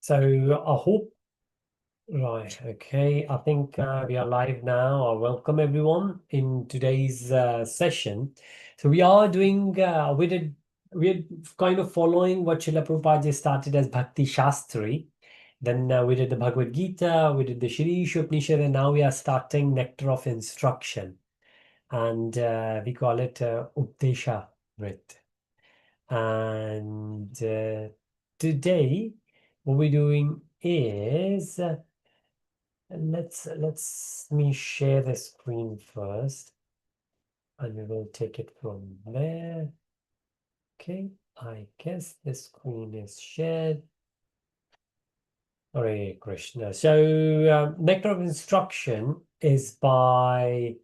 So I hope, right, okay. I think we are live now. Welcome everyone in today's session. So we're kind of following what Srila Prabhupada started as Bhakti Shastri. Then we did the Bhagavad Gita, we did the Shri Upanishad, and now we are starting Nectar of Instruction. And we call it Updesha Vrit. And today, what we're doing is let's me share the screen first, and we will take it from there. Okay, I guess the screen is shared. Hare Krishna. So, Nectar of Instruction is by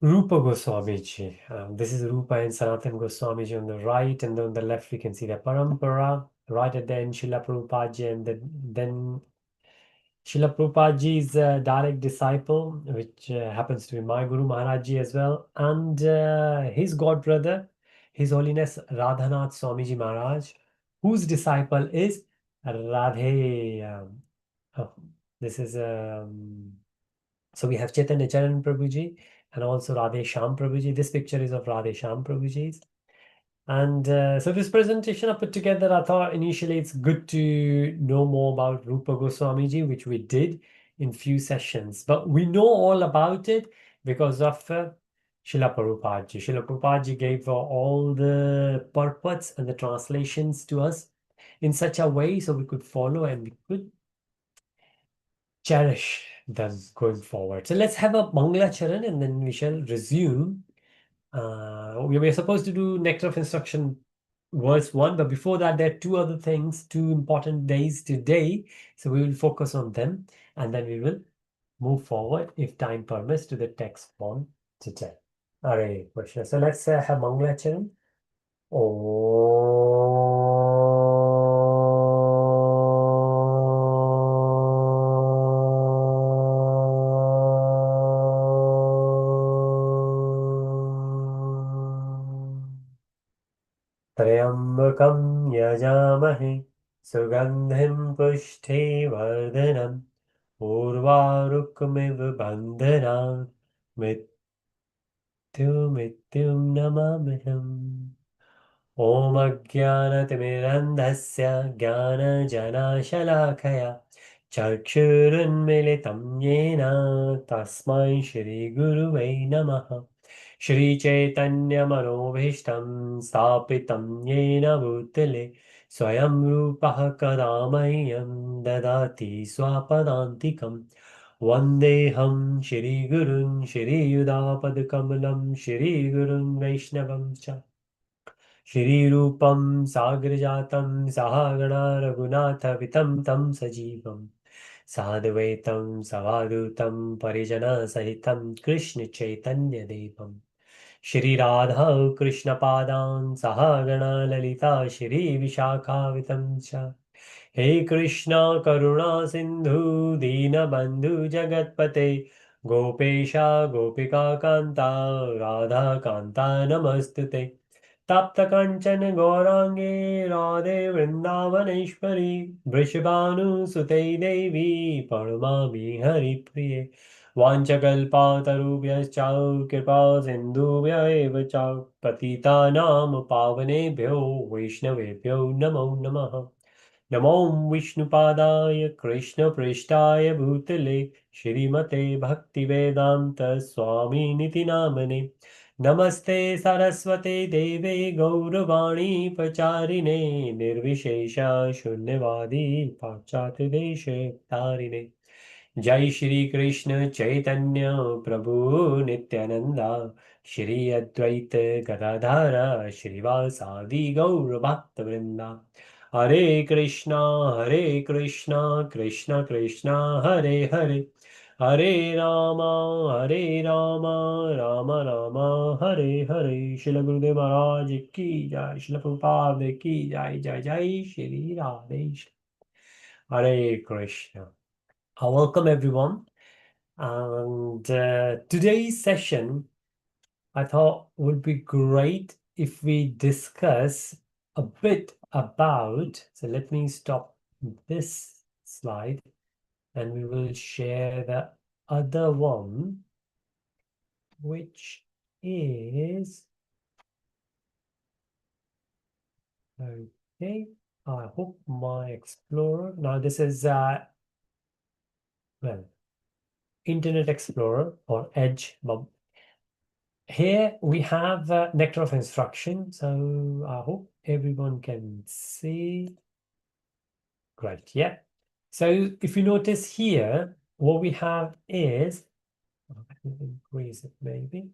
Rupa Goswamiji. This is Rupa and Sanatan Goswamiji on the right, and then on the left we can see the Parampara. Right at the end, Srila Prabhupada, and then Srila Prabhupadaji's direct disciple, which happens to be my Guru Maharaj Ji as well, and his god brother, His Holiness Radhanath Swamiji Maharaj, whose disciple is Radhe. Oh, this is so we have Chaitanya Charan Prabhuji and also Radhe Shyam Prabhuji. This picture is of Radhe Shyam Prabhuji. And so this presentation I put together, I thought initially it's good to know more about Rupa Goswamiji, which we did in few sessions. But we know all about it because of Srila Prabhupada Ji. Srila Prabhupada Ji gave all the purports and the translations to us in such a way so we could follow and we could cherish them going forward. So let's have a Mangala Charan and then we shall resume. We were supposed to do Nectar of Instruction verse 1, but before that, there are two other things, two important days today. So we will focus on them and then we will move forward, if time permits, to the text form today. Hare Krishna. So let's have Mangala Charan. त्र्यम्बकं यजामहे सुगन्धिं पुष्टिवर्धनम् उर्वारुकमिव बन्धनात् मृत्युं नमाम्यहम् ॐ अज्ञानतिमिरन्धस्य ज्ञानजनाशलाखया चक्षुरुन्मिलितं येन तस्मै श्रीगुरुवे नमः श्रीचैतन्यमनोभीष्टं स्थापितं येन भूतले स्वयं रूपः कदा मह्यं ददाति स्वपदान्तिकम् वन्देऽहं श्रीगुरुं श्रीयुधापदकमलं श्रीगुरुं वैष्णवं च श्रीरूपं साग्रजातं सहागणा रघुनाथवितं तं सजीवं साद्वैतं सवादूतं परिजनसहितं कृष्णचैतन्यदेवं श्रीराधा कृष्णपादान् सहागणा ललिता श्रीविशाखावितं च हे कृष्ण करुणा सिन्धु दीनबन्धु जगत्पते गोपेशा गोपिका कान्ता राधाकान्ता नमस्तुते तप्तकञ्चन गौराङ्गे राधे वृन्दावनेश्वरी वृषभानुसुते देवी प्रणमामि हरिप्रिये वाञ्छकल्पतरुभ्यश्च कृपा सिन्धुभ्य एव च पतितानां पावनेभ्यो वैष्णवेभ्यो नमो नमः नमो विष्णुपादाय कृष्णपृष्ठाय भूतले श्रीमते भक्तिवेदान्त स्वामिनिति नामने नमस्ते सरस्वते देवे गौरवाणी प्रचारिणे निर्विशेष शून्यवादी पाश्चात्यदेशे तारिणे जय श्री कृष्ण चैतन्य प्रभु नित्यानंदा श्री अद्वैत गदाधर श्रीवासादि गौर भक्त वृंदा हरे कृष्णा कृष्ण कृष्णा हरे हरे हरे रामा राम राम हरे हरे श्रील गुरुदेव महाराज की जय श्रील प्रभुपाद की जय जय जय श्री राधे हरे Krishna welcome everyone and today's session I thought would be great if we discuss a bit about, so let me stop this slide and we will share the other one, which is okay. I hope my Explorer. Now this is well, Internet Explorer or Edge. But here we have Nectar of Instruction. So I hope everyone can see. Great, yeah. So if you notice here, what we have is, let me increase it maybe.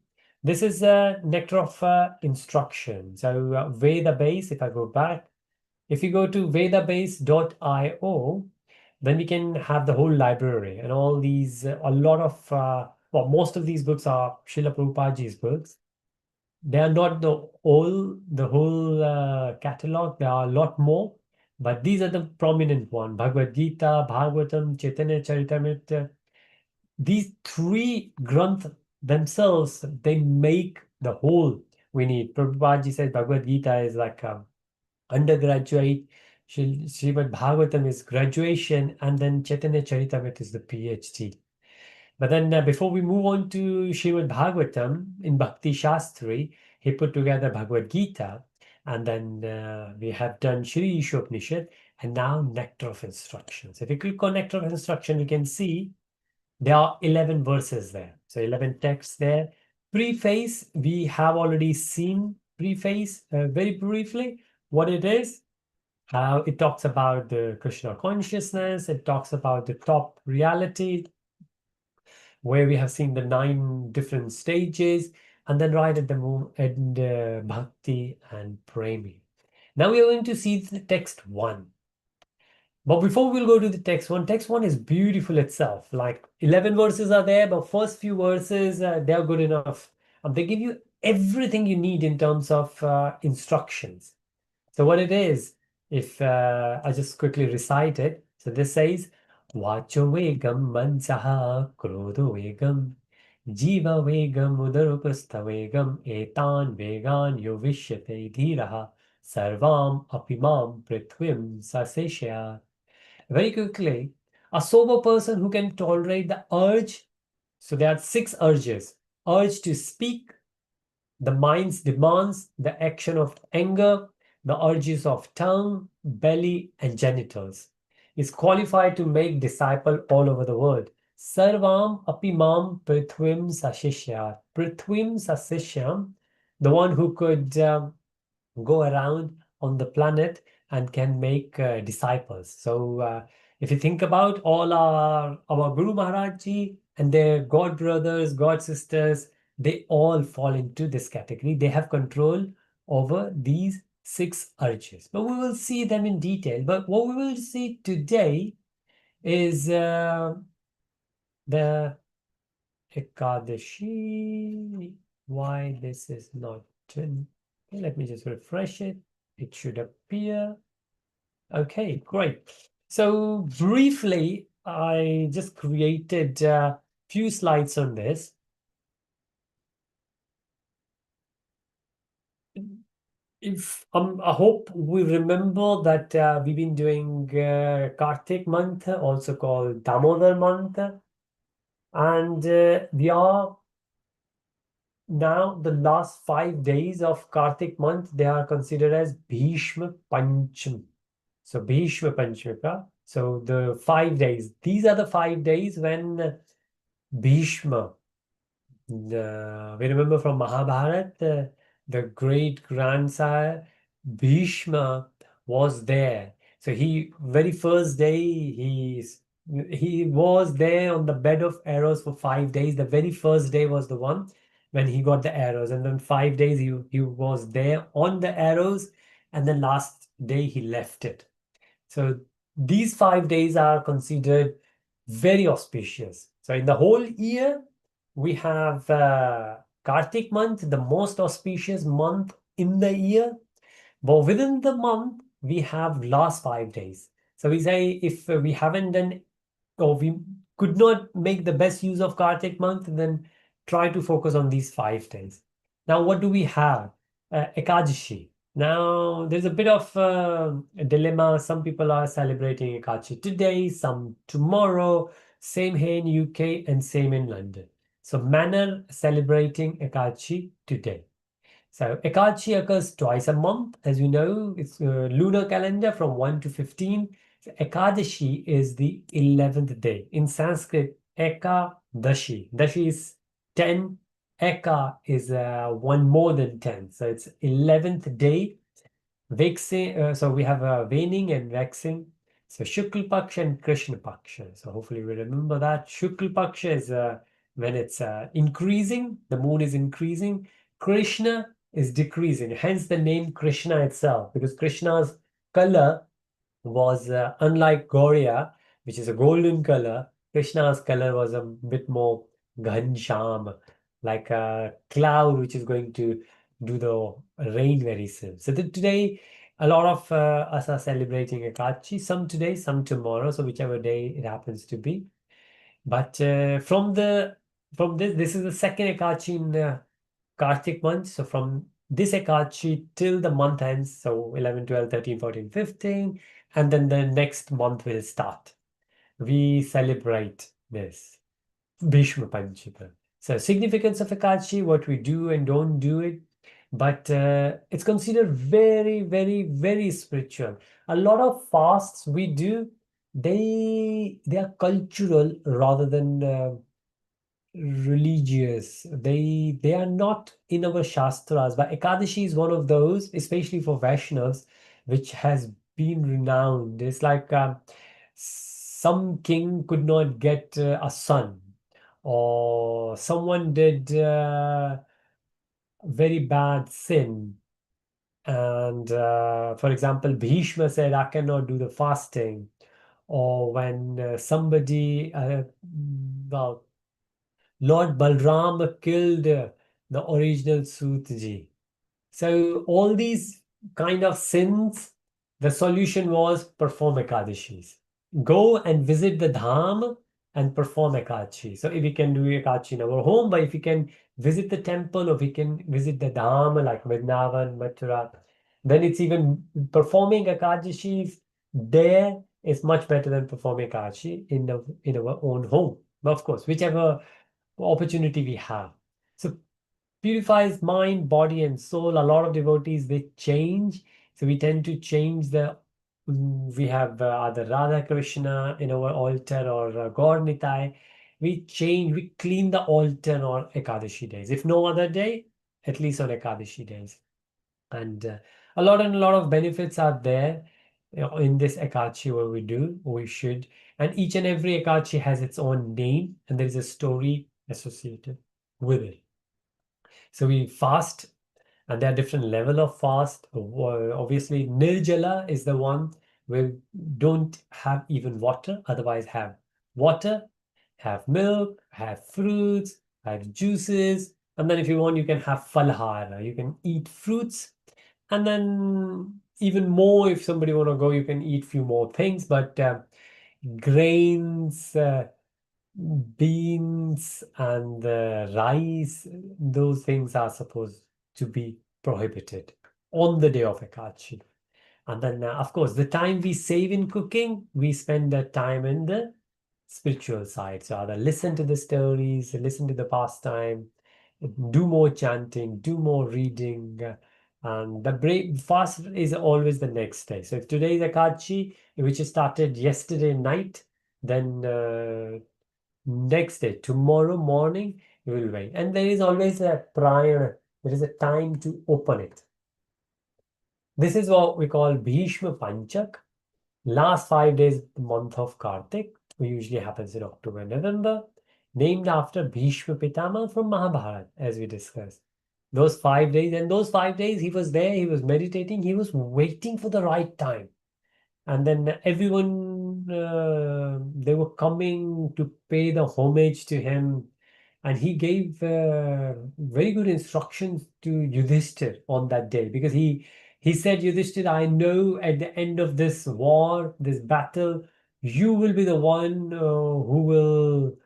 This is a nectar of instruction. So Veda base, if I go back, if you go to vedabase.io, then we can have the whole library and all these, a lot of, well, most of these books are Srila Prabhupadaji's books. They are not the whole catalog. There are a lot more, but these are the prominent one. Bhagavad Gita, Bhagavatam, Chaitanya Charitamrita. These three granth themselves, they make the whole we need. Prabhupada says Bhagavad Gita is like undergraduate, Srimad Bhagavatam is graduation, and then Chaitanya Charitamrita is the PhD. But then before we move on to Srimad Bhagavatam, in Bhakti Shastri, he put together Bhagavad Gita, and then we have done Shri Ishopanishad, and now Nectar of Instructions. If you click on Nectar of Instruction, you can see there are 11 verses there. So 11 texts there. Preface, we have already seen preface very briefly, what it is, how it talks about the Krishna consciousness, it talks about the top reality, where we have seen the 9 different stages, and then right at the end, Bhakti and Premi. Now we are going to see the text 1. But before we'll go to the text one is beautiful itself. Like 11 verses are there, but first few verses, they are good enough. They give you everything you need in terms of instructions. So what it is, if I just quickly recite it. So this says, Vacho vegam mansaha krodho vegam jiva vegam udarupastha vegam etan vegan yovishyate dhiraha sarvam apimam prithvim saseshya. Very quickly, a sober person who can tolerate the urge. So there are 6 urges. Urge to speak, the mind's demands, the action of anger, the urges of tongue, belly, and genitals. Is qualified to make disciple all over the world. Sarvam apimam prithvim sashishya. Prithvim sasishyam, the one who could go around on the planet and can make disciples. So if you think about all our Guru Maharaj Ji and their God brothers, God sisters, they all fall into this category. They have control over these 6 urges. But we will see them in detail. But what we will see today is the Ekadashi. Why this is not done? Okay, let me just refresh it. It should appear. Okay, great. So briefly, I just created a few slides on this. If I hope we remember that we've been doing Kartik month, also called Damodar month, and we are now the last 5 days of Kartik month. They are considered as Bhishma Pancham. So Bhishma Panchmika. So the 5 days. These are the 5 days when Bhishma, we remember from Mahabharata, the great grandsire Bhishma was there. So he very first day he was there on the bed of arrows for 5 days. The very first day was the one when he got the arrows, and then 5 days he was there on the arrows, and then last day he left it. So these 5 days are considered very auspicious. So in the whole year, we have Kartik month, the most auspicious month in the year. But within the month, we have last 5 days. So we say if we haven't done or we could not make the best use of Kartik month, then try to focus on these 5 days. Now, what do we have? Ekadashi. Now, there's a bit of a dilemma. Some people are celebrating Ekachi today, some tomorrow. Same here in UK and same in London. So, Manor celebrating Ekachi today. So Ekachi occurs twice a month. As you know, it's a lunar calendar from 1 to 15. So Ekadashi is the 11th day. In Sanskrit, Ekadashi. Dashi is 10. Eka is one more than 10. So it's 11th day. Vexing, so we have waning and waxing. So Shukla Paksha and Krishna Paksha. So hopefully we remember that. Shukla Paksha is when it's increasing, the moon is increasing. Krishna is decreasing. Hence the name Krishna itself, because Krishna's color was unlike Gauriya, which is a golden color. Krishna's color was a bit more ghansham, like a cloud which is going to do the rain very soon. So today, a lot of us are celebrating Ekachi. Some today, some tomorrow. So whichever day it happens to be. But from this is the second Ekachi in Kartik month. So from this Ekachi till the month ends, so 11, 12, 13, 14, 15, and then the next month will start. We celebrate this Bhishma Panchama. So significance of Ekachi, what we do and don't do it, but it's considered very, very, very spiritual. A lot of fasts we do, they are cultural rather than religious. They are not in our shastras, but Ekadashi is one of those, especially for Vaishnavas, which has been renowned. It's like some king could not get a son, or someone did very bad sin. And for example, Bhishma said, I cannot do the fasting. Or when somebody, well, Lord Balram killed the original Sutji. So all these kind of sins, the solution was perform Ekadashis. Go and visit the Dham and perform Ekadashi. So if we can do Ekadashi in our home, but if we can visit the temple or we can visit the Dham like Vrindavan, Mathura, then it's even performing Ekadashis there is much better than performing Ekadashi in our own home. But of course, whichever opportunity we have. So purifies mind, body, and soul. A lot of devotees they change. So we tend to change the. We have either Radha Krishna in our altar or Gaur Nitai. We change, we clean the altar on Ekadashi days. If no other day, at least on Ekadashi days. And a lot of benefits are there in this Ekachi what we do, we should. And each and every Ekachi has its own name and there is a story associated with it. So we fast, and there are different level of fast. Obviously, Nirjala is the one where don't have even water, otherwise have water, have milk, have fruits, have juices, and then if you want, you can have falhara. You can eat fruits, and then even more if somebody want to go, you can eat few more things, but grains. Beans and rice, those things are supposed to be prohibited on the day of Ekachi. And then, of course, the time we save in cooking, we spend that time in the spiritual side. So either listen to the stories, listen to the pastime, do more chanting, do more reading. And the break fast is always the next day. So if today is Ekachi, which started yesterday night, then next day, tomorrow morning, you will wait. And there is always a prior, there is a time to open it. This is what we call Bhishma Panchak. Last 5 days of the month of Kartik, which usually happens in October, November, named after Bhishma Pitama from Mahabharata, as we discussed. Those 5 days, and those 5 days he was there, he was meditating, he was waiting for the right time. And then everyone they were coming to pay the homage to him, and he gave very good instructions to Yudhishthir on that day, because he said, Yudhishthir, I know at the end of this war, this battle, you will be the one who will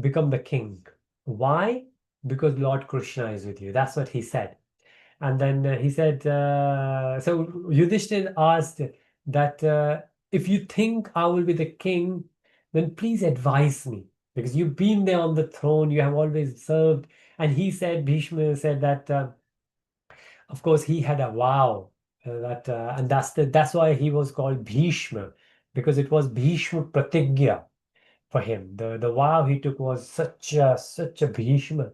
become the king. Why? Because Lord Krishna is with you. That's what he said. And then he said, so Yudhishthir asked that if you think I will be the king, then please advise me because you've been there on the throne, you have always served. And he said, Bhishma said that, of course, he had a vow and that's why he was called Bhishma because it was Bhishma Pratigya for him. The vow he took was such a Bhishma,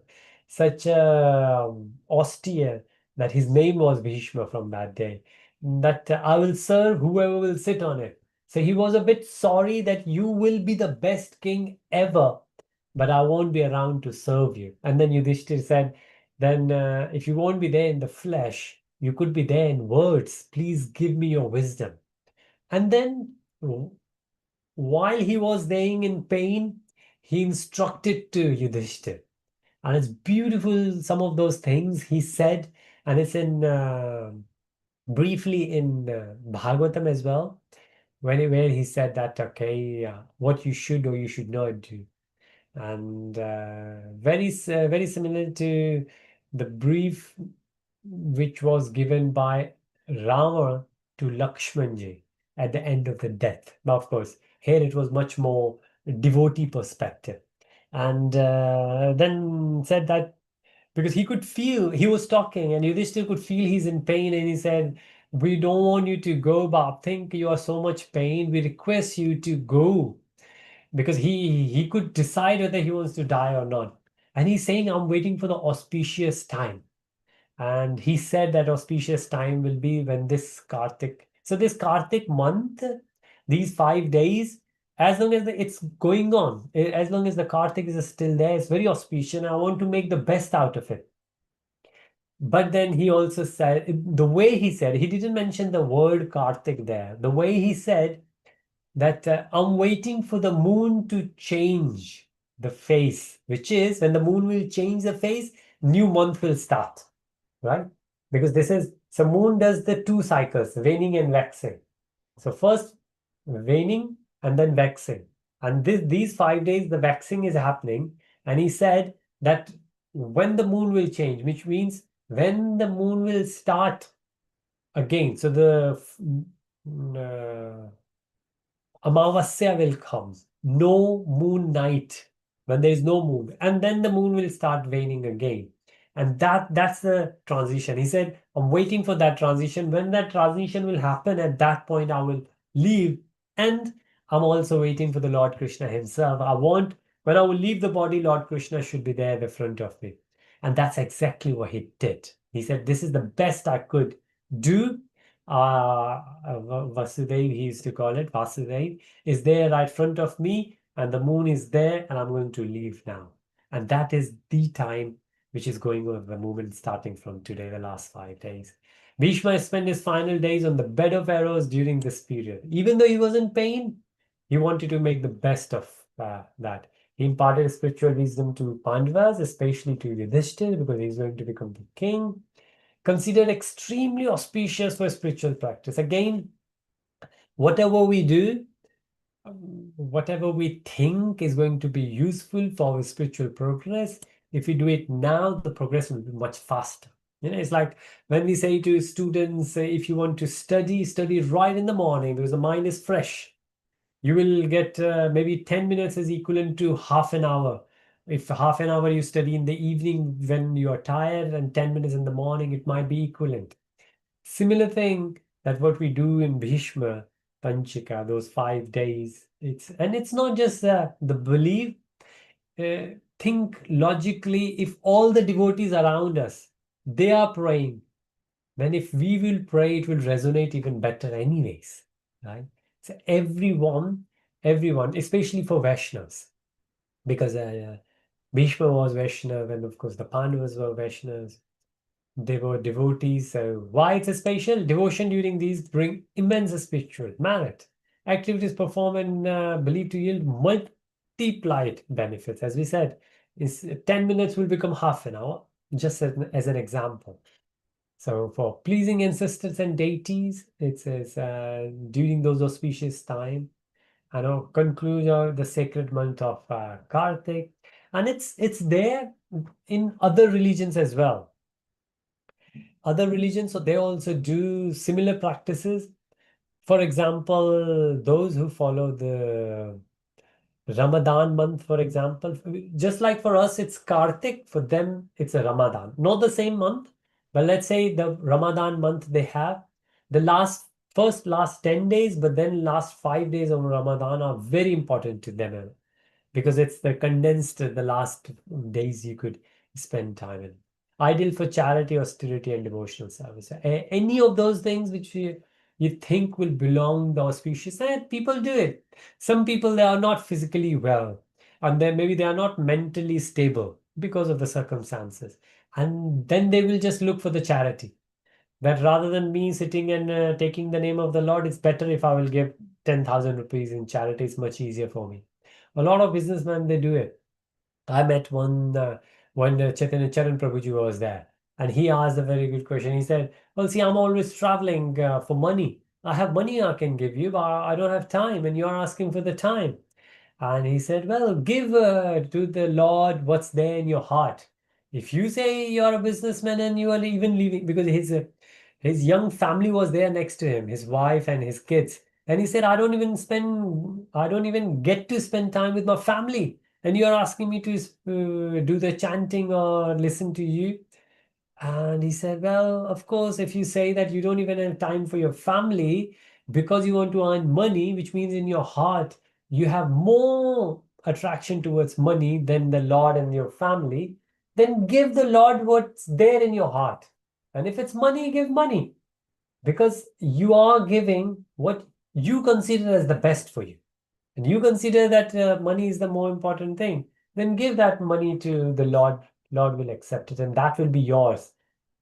such a austere that his name was Bhishma from that day. That I will serve whoever will sit on it. So he was a bit sorry that you will be the best king ever, but I won't be around to serve you. And then Yudhishthir said, then if you won't be there in the flesh, you could be there in words. Please give me your wisdom. And then while he was laying in pain, he instructed to Yudhishthir. And it's beautiful, some of those things he said, and it's in briefly in Bhagavatam as well, where he said that, okay, what you should or you should not do. And very similar to the brief which was given by Rama to Lakshmanji at the end of the death. Now, of course, here it was much more devotee perspective. And then said that because he could feel, he was talking and Yudhishthir could feel he's in pain and he said, we don't want you to go, but I think you are so much pain. We request you to go because he could decide whether he wants to die or not. And he's saying, I'm waiting for the auspicious time. And he said that auspicious time will be when this Kartik. So this Kartik month, these 5 days, as long as it's going on, as long as the Kartik is still there, it's very auspicious. And I want to make the best out of it. But then he also said, the way he said, he didn't mention the word Kartik there. The way he said that I'm waiting for the moon to change the face, which is when the moon will change the face, new month will start, right? Because this is, so moon does the two cycles, waning and waxing. So first waning and then waxing. And these 5 days, the waxing is happening. And he said that when the moon will change, which means when the moon will start again. So the Amavasya will come, no moon night, when there is no moon, and then the moon will start waning again. And that's the transition. He said, I'm waiting for that transition. When that transition will happen, at that point I will leave. And I'm also waiting for the Lord Krishna himself. When I will leave the body, Lord Krishna should be there in the front of me. And that's exactly what he did. He said, this is the best I could do. Vasudev, he used to call it, Vasudev, is there right front of me, and the moon is there, and I'm going to leave now. And that is the time which is going on, the movement starting from today, the last 5 days. Bhishma spent his final days on the bed of arrows during this period. Even though he was in pain, he wanted to make the best of that. He imparted spiritual wisdom to Pandavas, especially to Yudhishthir, because he's going to become the king. Considered extremely auspicious for spiritual practice. Again, whatever we do, whatever we think is going to be useful for our spiritual progress, if we do it now, the progress will be much faster. It's like when we say to students, if you want to study right in the morning because the mind is fresh. You will get maybe 10 minutes is equivalent to half an hour. If half an hour you study in the evening when you are tired and 10 minutes in the morning, it might be equivalent. Similar thing that what we do in Bhishma Panchika, those 5 days. It's not just the belief. Think logically, if all the devotees around us, they are praying, then if we will pray, it will resonate even better anyways, right? So everyone, especially for Vaishnavas, because Bhishma was Vaishnav, and of course the Pandavas were Vaishnavas. They were devotees. So why it's a special devotion during these bring immense spiritual merit. Activities performed and believed to yield multiplied benefits. As we said, is 10 minutes will become half an hour, just as an example. So for pleasing ancestors and deities, it says during those auspicious time, I know conclude the sacred month of Kartik, and it's there in other religions as well. other religions, so they also do similar practices. For example, those who follow the Ramadan month, for example, just like for us, it's Kartik, for them, it's a Ramadan. Not the same month, but let's say the Ramadan month they have the last 10 days, but then last 5 days of Ramadan are very important to them because it's the condensed, the last days you could spend time in. Ideal for charity, austerity, and devotional service. Any of those things which you think will belong the auspicious, people do it. Some people, they are not physically well, and then maybe they are not mentally stable because of the circumstances. And then they will just look for the charity. That rather than me sitting and taking the name of the Lord, it's better if I will give 10,000 rupees in charity. It's much easier for me. A lot of businessmen, they do it. I met one when Chaitanya Charan Prabhuji was there, and he asked a very good question. He said, "Well, see, I'm always traveling for money. I have money I can give you, but I don't have time, and you're asking for the time." And he said, "Well, give to the Lord what's there in your heart. If you say you're a businessman and you are even leaving, because his young family was there next to him, his wife and his kids. And he said, I don't even get to spend time with my family. And you're asking me to do the chanting or listen to you." And he said, "Well, of course, if you say that you don't even have time for your family because you want to earn money, which means in your heart you have more attraction towards money than the Lord and your family, then give the Lord what's there in your heart. And if it's money, give money because you are giving what you consider as the best for you. And you consider that money is the more important thing, then give that money to the Lord. Lord will accept it, and that will be yours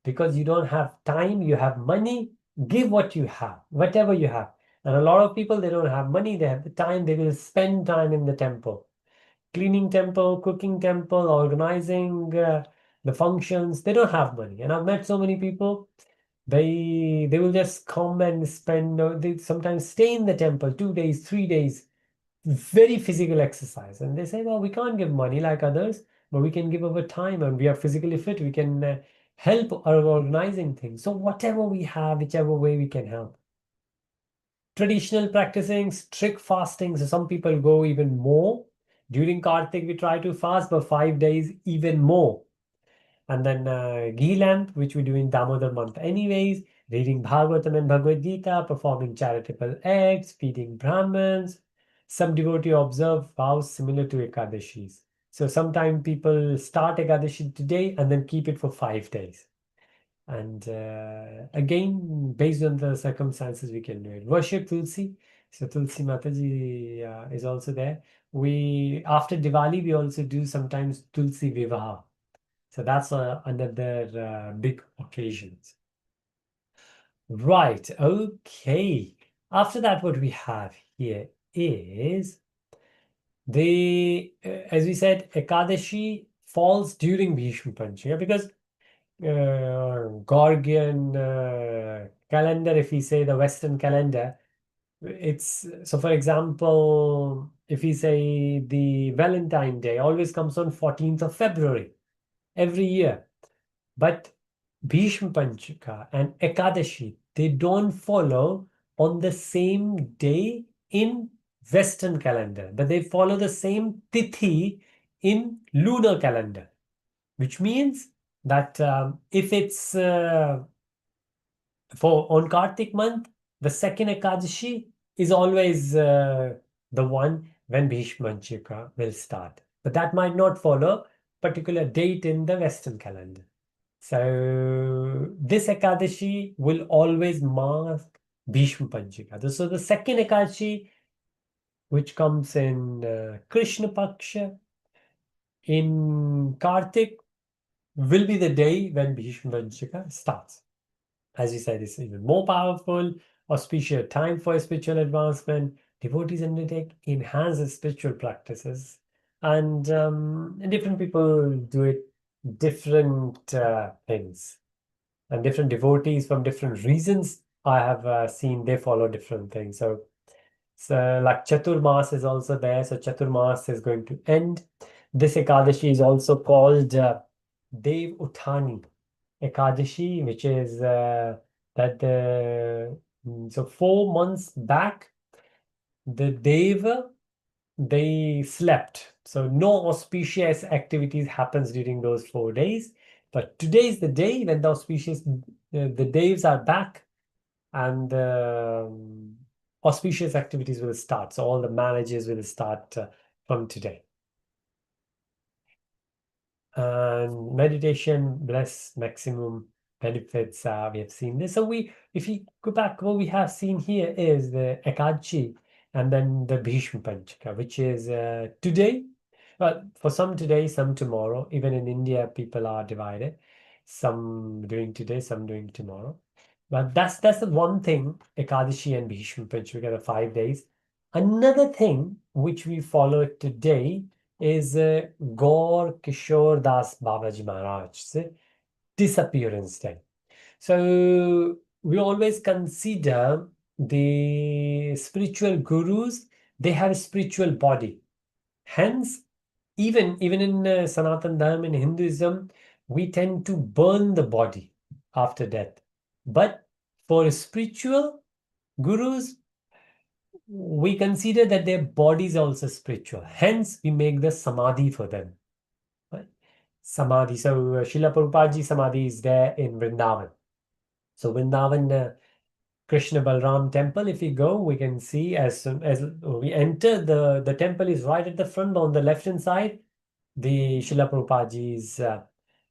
because you don't have time, you have money. Give what you have, whatever you have. And a lot of people, they don't have money, they have the time, they will spend time in the temple, cleaning temple, cooking temple, organizing the functions. They don't have money, and I've met so many people. They will just come and spend. They sometimes stay in the temple 2 days, 3 days, very physical exercise. And they say, "Well, we can't give money like others, but we can give our time and we are physically fit. We can help our organizing things." So whatever we have, whichever way we can help. Traditional practicing, strict fasting. So some people go even more. During Kartik, we try to fast, but 5 days even more. And then ghee lamp, which we do in Damodar month anyways, reading Bhagavatam and Bhagavad Gita, performing charitable acts, feeding Brahmins. Some devotee observe vows similar to Ekadashis. So sometimes people start Ekadashi today and then keep it for 5 days. And again, based on the circumstances, we can do it. Worship Tulsi. So Tulsi Mataji is also there. We after Diwali, we also do sometimes Tulsi Vivaha. So that's another big occasions. Right. Okay. After that, what we have here is as we said, Ekadashi falls during Bhishma Panchami because Gorgian calendar, if we say the Western calendar, it's so for example, if we say the Valentine Day always comes on 14th of February every year. But Bhishma Panchaka and Ekadashi, they don't follow on the same day in Western calendar, but they follow the same tithi in lunar calendar, which means that if it's for on Kartik month, the second Ekadashi is always the one when Bhishma Panchaka will start. But that might not follow particular date in the Western calendar. So this Ekadashi will always mark Bhishma Panchaka. So the second Ekadashi, which comes in Krishna Paksha in Kartik, will be the day when Bhishma Panchaka starts. As we said, it's even more powerful, auspicious time for spiritual advancement. Devotees undertake enhanced spiritual practices, and different people do it different things. And different devotees from different regions I have seen they follow different things. So like Chaturmas is also there. So Chaturmas is going to end. This Ekadashi is also called Dev Uthani. Ekadashi, which is that so 4 months back, the Deva, they slept. So no auspicious activities happens during those 4 days. But today is the day when the the Devs are back, and auspicious activities will start. So all the marriages will start from today. And meditation, bless maximum benefits. We have seen this. So if you go back, what we have seen here is the Ekadashi and then the Bhishma Panchaka, which is today. Well, for some today, some tomorrow. Even in India, people are divided. Some doing today, some doing tomorrow. But that's the one thing, Ekadashi and Bhishma Panchaka, the 5 days. Another thing which we follow today is Gaur Kishore Das Babaji Maharaj's disappearance day. So we always consider the spiritual gurus, they have a spiritual body. Hence, even in Sanatan Dharma in Hinduism, we tend to burn the body after death. But for spiritual gurus, we consider that their body is also spiritual. Hence, we make the samadhi for them. Right? Samadhi. So, Srila Prabhupadaji Samadhi is there in Vrindavan. So, Vrindavan, Krishna Balram temple, if we go, we can see as soon as we enter, the temple is right at the front on the left hand side. The Srila Prabhupadaji's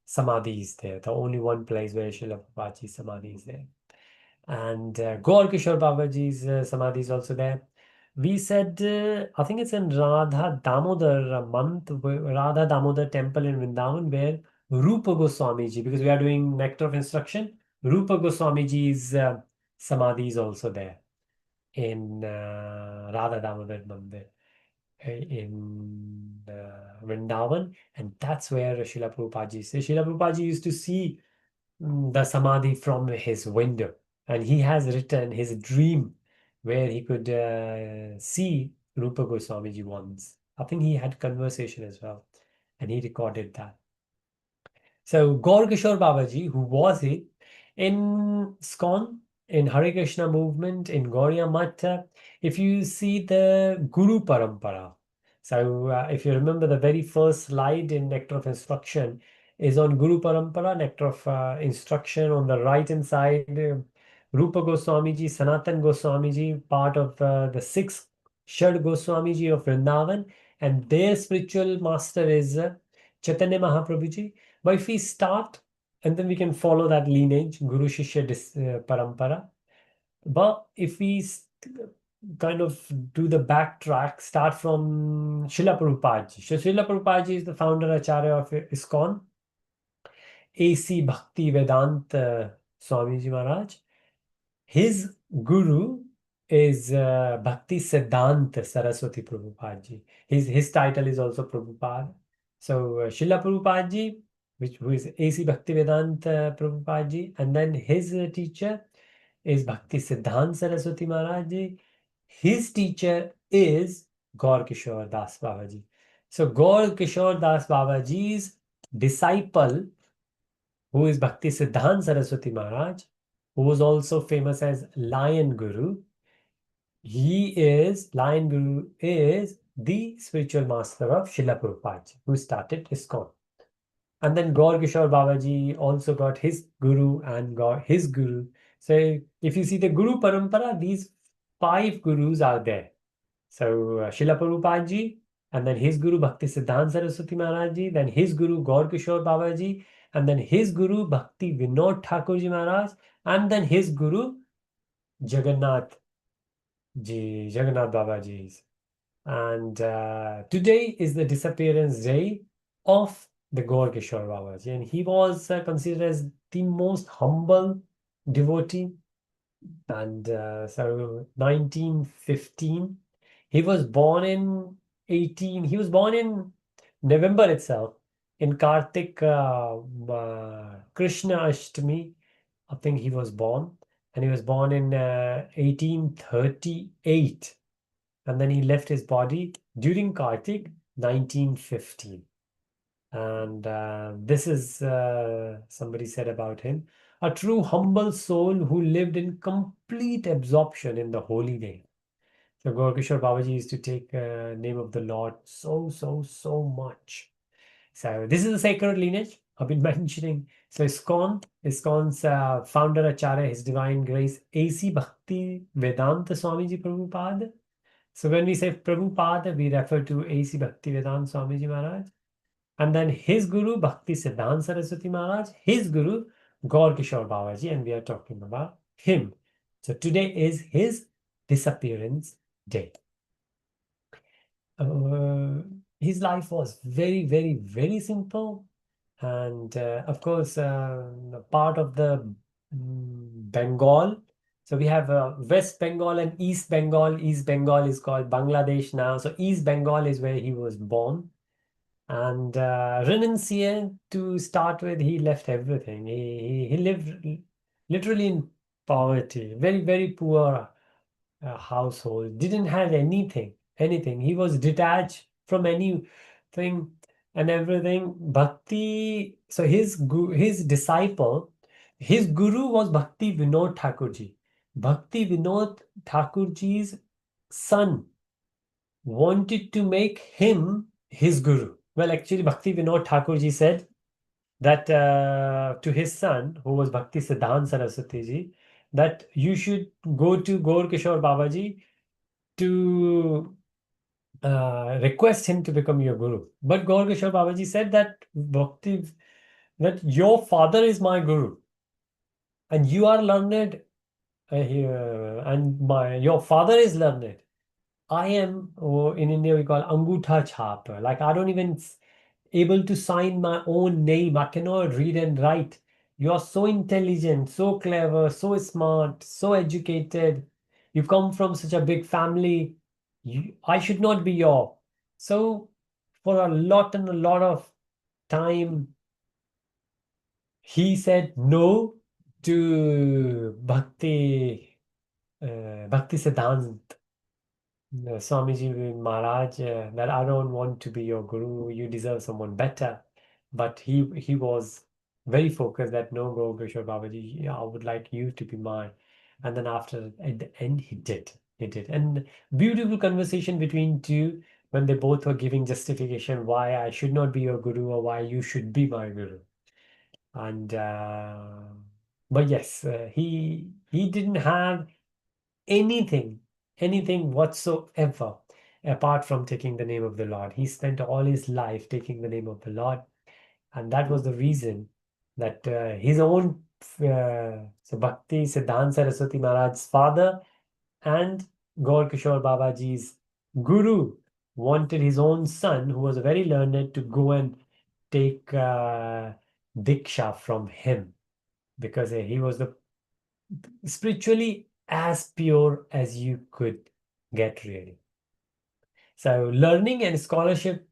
Samadhi is there. The only one place where Srila Prabhupadaji's Samadhi is there. And Gaur Kishore Babaji's Samadhi is also there. We said, I think it's in Radha Damodar month, Radha Damodar temple in Vrindavan, where Rupa Goswamiji, because we are doing Nectar of Instruction, Rupa Goswamiji's Samadhi is also there in Radha Damodar Mandir in Vrindavan, and that's where Srila Prabhupada says. Srila Prabhupada used to see the Samadhi from his window, and he has written his dream where he could see Rupa Goswamiji once. I think he had conversation as well, and he recorded that. So Gaur Kishore Babaji, who was he? In SCON, in Hare Krishna movement, in Gauriya Math, if you see the Guru Parampara, so if you remember the very first slide in Nectar of Instruction is on Guru Parampara, Nectar of Instruction on the right hand side, Rupa Goswamiji, Sanatan Goswamiji, part of the sixth Shad Goswamiji of Vrindavan, and their spiritual master is Chaitanya Mahaprabhuji. But if we start, and then we can follow that lineage, Guru Shishya Parampara. But if we kind of do the backtrack, start from Srila Prabhupadaji. So Srila Prabhupadaji is the founder Acharya of ISKCON. A.C. Bhakti Vedanta Swamiji Maharaj. His guru is Bhakti Siddhanta Saraswati Prabhupadaji. His title is also Prabhupada. So Srila Prabhupadaji, who is A.C. Bhaktivedanta Prabhupadaji, and then his teacher is Bhakti Siddhanta Saraswati Maharaji. His teacher is Gaur Kishore Das Babaji. So Gaur Kishore Das Babaji's disciple, who is Bhakti Siddhanta Saraswati Maharaj, who was also famous as Lion Guru. Lion Guru is the spiritual master of Srila Prabhupada, who started ISKCON. And then Gaur Kishore Babaji also got his guru and got his guru. So if you see the Guru Parampara, these 5 gurus are there. So Srila Prabhupada, and then his guru Bhakti Siddhanta Saraswati Maharaj Ji, then his guru Gaur Kishore Babaji, and then his guru Bhakti Vinod Thakurji Maharaj, and then his guru Jagannath Babaji. And today is the disappearance day of the Gaur Kishore Babaji, and he was considered as the most humble devotee. And so 1915, he was born in he was born in November itself, in Kartik Krishna Ashtami, I think he was born, and he was born in 1838, and then he left his body during Kartik 1915. And this is somebody said about him, a true humble soul who lived in complete absorption in the holy name. So Gaurkishore Babaji used to take name of the Lord so much. So this is a sacred lineage I've been mentioning. So ISKCON's founder Acharya, His Divine Grace, A.C. Bhakti Vedanta Swamiji Prabhupada. So when we say Prabhupada, we refer to A.C. Bhakti Vedanta Swamiji Maharaj. And then his guru, Bhakti Siddhanta Saraswati Maharaj, his guru, Gaur Kishore Babaji, and we are talking about him. So today is his disappearance day. Uh, his life was very simple. And of course, part of the Bengal. So we have West Bengal and East Bengal. East Bengal is called Bangladesh now. So East Bengal is where he was born. And renunciant to start with, he left everything. He lived literally in poverty, very poor household. Didn't have anything. He was detached from anything and everything. Bhakti. So his disciple, his guru was Bhakti Vinod Thakurji. Bhakti Vinod Thakurji's son wanted to make him his guru. Well, actually, Bhakti Vinod Thakurji said that to his son, who was Bhakti Siddhanta Saraswati ji, that you should go to Gaur Kishore Babaji to request him to become your guru. But Gaur Kishore Babaji said that that your father is my guru, and you are learned, and your father is learned. I am, or in India we call Angutha Chhap. Like I don't even able to sign my own name. I cannot read and write. You are so intelligent, so clever, so smart, so educated. You come from such a big family. I should not be your. So for a lot and a lot of time, he said no to Bhakti Siddhanta Swamiji Maharaj, that I don't want to be your guru, you deserve someone better. But he was very focused that no, go Kishore Babaji, I would like you to be mine. And then after at the end he did. He did. And beautiful conversation between two when they both were giving justification why I should not be your guru or why you should be my guru. And but yes, he didn't have anything, anything whatsoever, apart from taking the name of the Lord. He spent all his life taking the name of the Lord, and that was the reason that his own so Bhakti Siddhanta Saraswati Maharaj's father and Gaur Kishore Babaji's guru wanted his own son, who was very learned, to go and take Diksha from him because he was the spiritually as pure as you could get, really. So learning and scholarship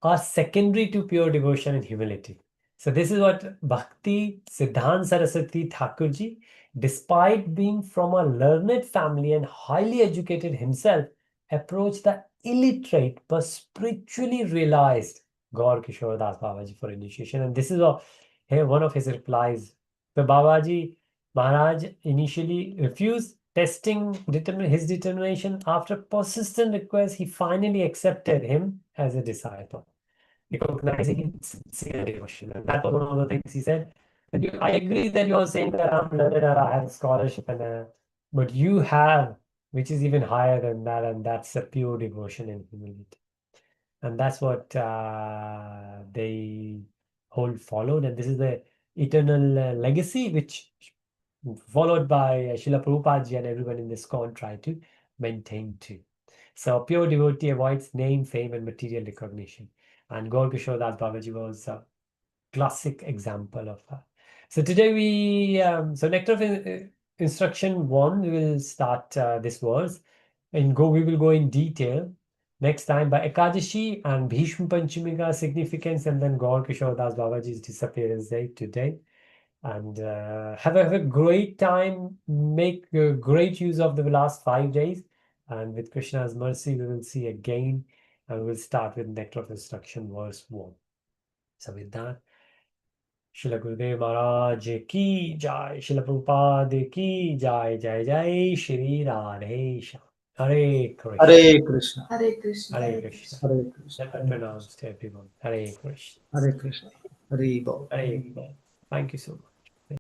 are secondary to pure devotion and humility. So this is what Bhakti Siddhanta Saraswati Thakurji, despite being from a learned family and highly educated himself, approached the illiterate but spiritually realized Gaur Kishore Das Babaji for initiation. And this is one of his replies. The Babaji Maharaj initially refused, testing his determination. After persistent request, he finally accepted him as a disciple, recognizing his sincere devotion. And that was one of the things he said. I agree that you're saying that I'm learned or I have scholarship, but you have, which is even higher than that, and that's a pure devotion and humility. And that's what they hold followed. And this is the eternal legacy which followed by Srila Prabhupada and everyone in this con try to maintain too. So pure devotee avoids name, fame, and material recognition. And Gaur Kishore Das Babaji was a classic example of that. So today so Nectar of Instruction 1, we will start this verse and we will go in detail next time by Ekadashi and Bhishma Panchami's significance, and then Gaur Kishore Das Babaji's disappearance day today. And have a great time. Make great use of the last 5 days. And with Krishna's mercy, we will see again. And we'll start with Nectar of Instruction, verse 1. So with that, Srila Gurudev Maharaj ki jai, Srila Prabhupada ki jai, jai jai Shri Radhe Shyam. Hare Krishna. Hare Krishna. Hare Krishna. Hare Krishna. Hare Krishna. Let me pronounce to everyone. Hare Krishna. Hare Krishna. Hare Bol. Hare Krishna. Thank you so much.